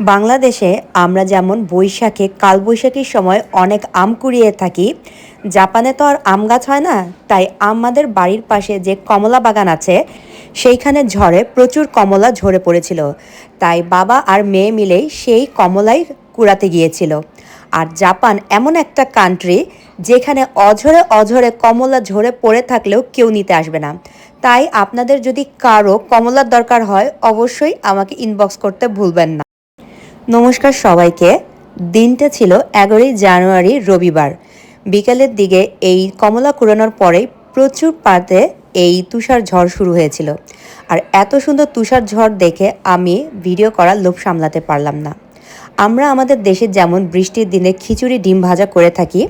বাংলাদেশে আমরা যেমন বৈশাখে কালবৈশাখীর সময় অনেক আম কুড়িয়ে থাকি। জাপানে তো আর আম গাছ হয় না, তাই আমাদের বাড়ির পাশে যে কমলা বাগান আছে সেইখানে ঝড়ে প্রচুর কমলা ঝরে পড়েছিল। তাই বাবা আর মেয়ে মিলেই সেই কমলাই কুড়াতে গিয়েছিল। আর জাপান এমন একটা কান্ট্রি যেখানে অঝরে অঝরে কমলা ঝরে পড়ে থাকলেও কেউ নিতে আসবে না। তাই আপনাদের যদি কারো কমলার দরকার হয় অবশ্যই আমাকে ইনবক্স করতে ভুলবেন না। নমস্কার সবাইকে। দিনটা ছিল 11ই জানুয়ারি, রবিবার। বিকালের দিকে এই কমলা কুড়ানোর পরেই প্রচুর পাতে এই তুষার ঝড় শুরু হয়েছিল। আর এত সুন্দর তুষার ঝড় দেখে আমি ভিডিও করার লোভ সামলাতে পারলাম না। আমরা আমাদের দেশে যেমন বৃষ্টির দিনে খিচুড়ি ডিম ভাজা করে থাকি,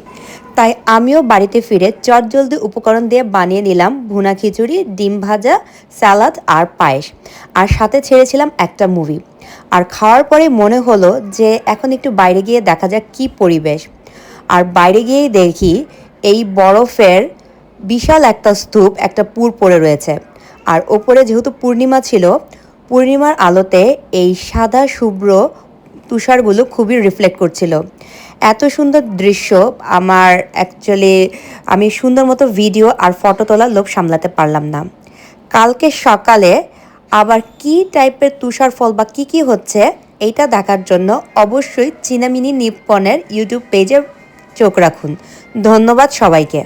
তাই আমিও বাড়িতে ফিরে চটজলদি উপকরণ দিয়ে বানিয়ে নিলাম ভুনা খিচুড়ি, ডিম ভাজা, স্যালাড আর পায়েস। আর সাথে ছেড়েছিলাম একটা মুভি। আর খাওয়ার পরে মনে হলো যে এখন একটু বাইরে গিয়ে দেখা যাক কী পরিবেশ। আর বাইরে গিয়েই দেখি এই বরফের বিশাল একটা স্তূপ, একটা পুর পড়ে রয়েছে। আর ওপরে যেহেতু পূর্ণিমা ছিল, পূর্ণিমার আলোতে এই সাদা শুভ্র তুষারগুলো খুবই রিফ্লেক্ট করছিল। এত সুন্দর দৃশ্য আমার অ্যাকচুয়ালি আমি সুন্দর মতো ভিডিও আর ফটো তোলার লোভ সামলাতে পারলাম না। কালকে সকালে আবার কি টাইপের তুষার ফল বা কী হচ্ছে এইটা দেখার জন্য অবশ্যই চিনামিনি নিপ্পনের ইউটিউব পেজে চোখ রাখুন। ধন্যবাদ সবাইকে।